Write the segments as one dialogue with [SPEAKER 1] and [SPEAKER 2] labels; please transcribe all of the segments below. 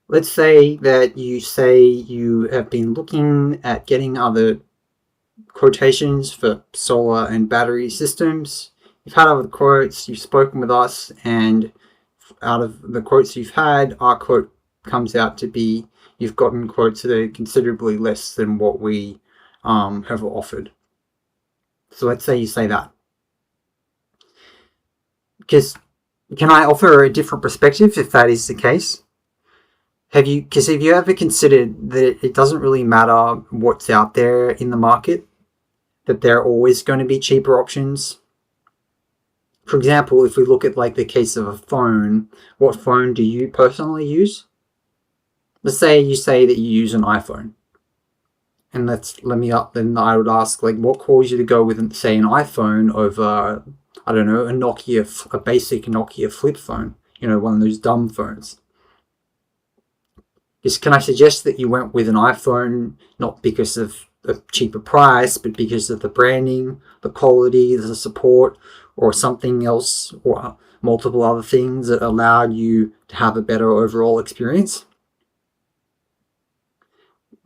[SPEAKER 1] let's say that you have been looking at getting other quotations for solar and battery systems. You've had other quotes, you've spoken with us, and out of the quotes you've had, our quote comes out to be you've gotten quotes that are considerably less than what we have offered. So let's say you say that. Because can I offer a different perspective if that is the case? Have you ever considered that it doesn't really matter what's out there in the market, that there are always going to be cheaper options? For example, if we look at like the case of a phone, what phone do you personally use? Let's say you say that you use an iPhone. And then I would ask, like, what caused you to go with, say, an iPhone over, I don't know, a basic Nokia flip phone, one of those dumb phones? Can I suggest that you went with an iPhone not because of a cheaper price, but because of the branding, the quality, the support, or something else, or multiple other things that allowed you to have a better overall experience?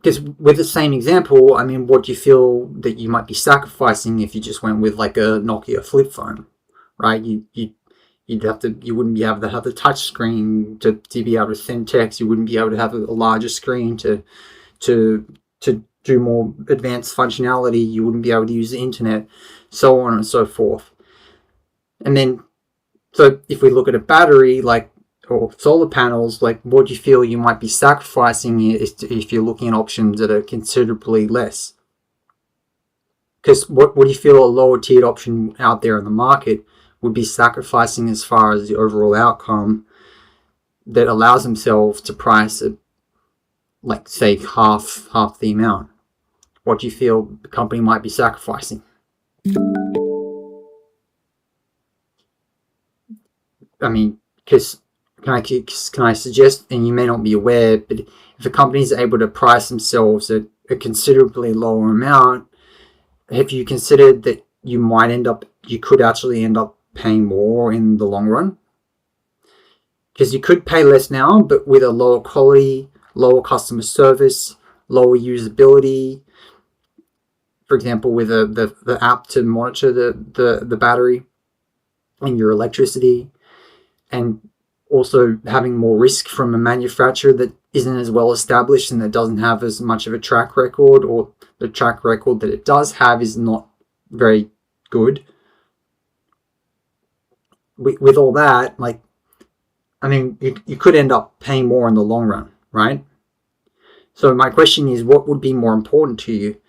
[SPEAKER 1] Because with the same example, I mean, what do you feel that you might be sacrificing if you just went with like a Nokia flip phone, right? You wouldn't be able to have the touch screen to be able to send text. You wouldn't be able to have a larger screen to do more advanced functionality. You wouldn't be able to use the internet, so on and so forth. And then, so if we look at a battery, or solar panels, what do you feel you might be sacrificing if you're looking at options that are considerably less? Because what do you feel a lower tiered option out there in the market would be sacrificing as far as the overall outcome that allows themselves to price at, say, half the amount? What do you feel the company might be sacrificing? I mean, because can I suggest, and you may not be aware, but if a company is able to price themselves at a considerably lower amount, have you considered that you could actually end up paying more in the long run? Because you could pay less now, but with a lower quality, lower customer service, lower usability. For example, with the app to monitor the battery and your electricity, and also having more risk from a manufacturer that isn't as well established and that doesn't have as much of a track record, or the track record that it does have is not very good. With all that, you could end up paying more in the long run, right? So my question is, what would be more important to you?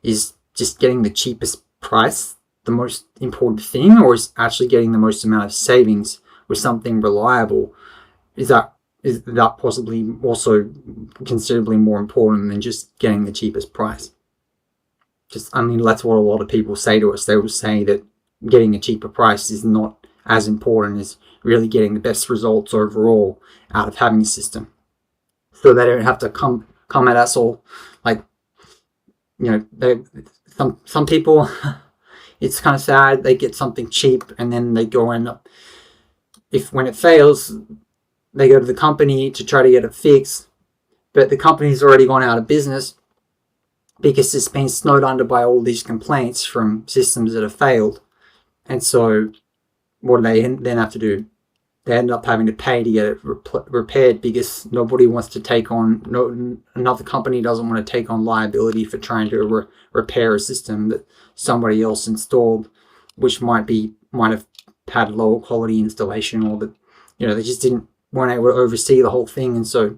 [SPEAKER 1] Is just getting the cheapest price the most important thing, or is actually getting the most amount of savings with something reliable? Is that possibly also considerably more important than just getting the cheapest price? That's what a lot of people say to us. They will say that getting a cheaper price is not as important as really getting the best results overall out of having a system. So they don't have to come at us all some people, it's kind of sad, they get something cheap and then they go end up, when it fails, they go to the company to try to get it fixed, but the company's already gone out of business because it's been snowed under by all these complaints from systems that have failed. And so what do they then have to do? They end up having to pay to get it repaired because nobody wants to take on, another company doesn't want to take on liability for trying to repair a system that somebody else installed, which might have had lower quality installation, or that, they just weren't able to oversee the whole thing. And so,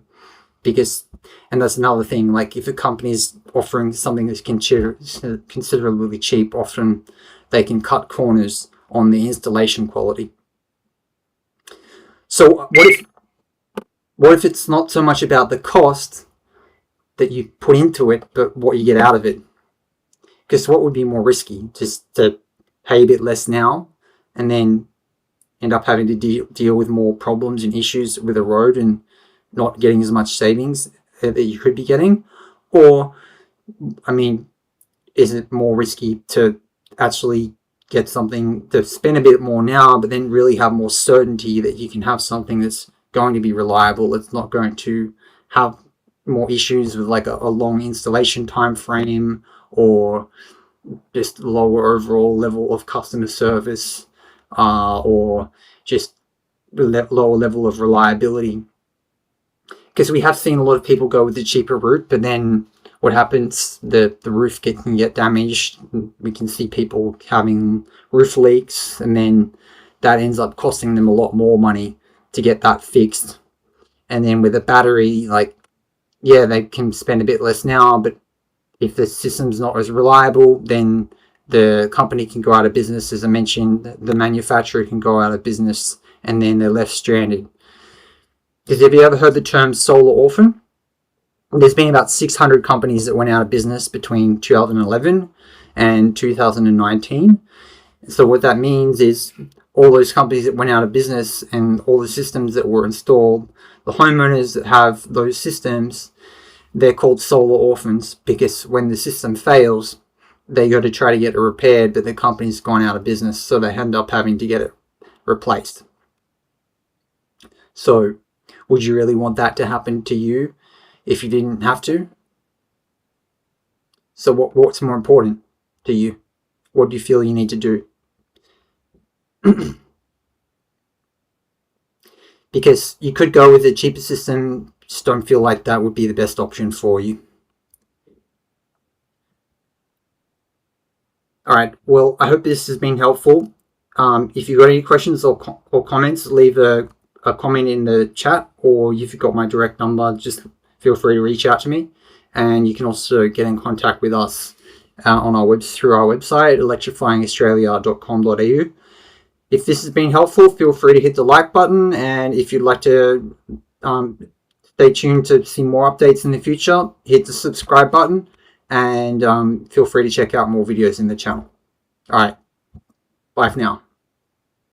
[SPEAKER 1] and that's another thing, if a company is offering something that's considerably cheap, often they can cut corners on the installation quality. So what if it's not so much about the cost that you put into it, but what you get out of it? Because what would be more risky? Just to pay a bit less now and then end up having to deal with more problems and issues with the road and not getting as much savings that you could be getting? Or, is it more risky to actually get something, to spend a bit more now, but then really have more certainty that you can have something that's going to be reliable, it's not going to have more issues with like a long installation time frame, or just lower overall level of customer service, or just lower level of reliability. Because we have seen a lot of people go with the cheaper route, but then what happens, the roof can get damaged. We can see people having roof leaks, and then that ends up costing them a lot more money to get that fixed. And then with a battery, like, yeah, they can spend a bit less now, but if the system's not as reliable, then the company can go out of business. As I mentioned, the manufacturer can go out of business, and then they're left stranded. Because have you ever heard the term solar orphan? There's been about 600 companies that went out of business between 2011 and 2019. So what that means is all those companies that went out of business and all the systems that were installed, the homeowners that have those systems, they're called solar orphans, because when the system fails, they go to try to get it repaired, but the company's gone out of business, so they end up having to get it replaced. So would you really want that to happen to you if you didn't have to? So what's more important to you? What do you feel you need to do? Because you could go with a cheaper system, just don't feel like that would be the best option for you. Alright, well, I hope this has been helpful. If you've got any questions or comments, leave a comment in the chat, or if you've got my direct number, just feel free to reach out to me. And you can also get in contact with us through our website, electrifyingaustralia.com.au. If this has been helpful, feel free to hit the like button, and if you'd like to stay tuned to see more updates in the future, hit the subscribe button, and feel free to check out more videos in the channel. Alright, bye for now.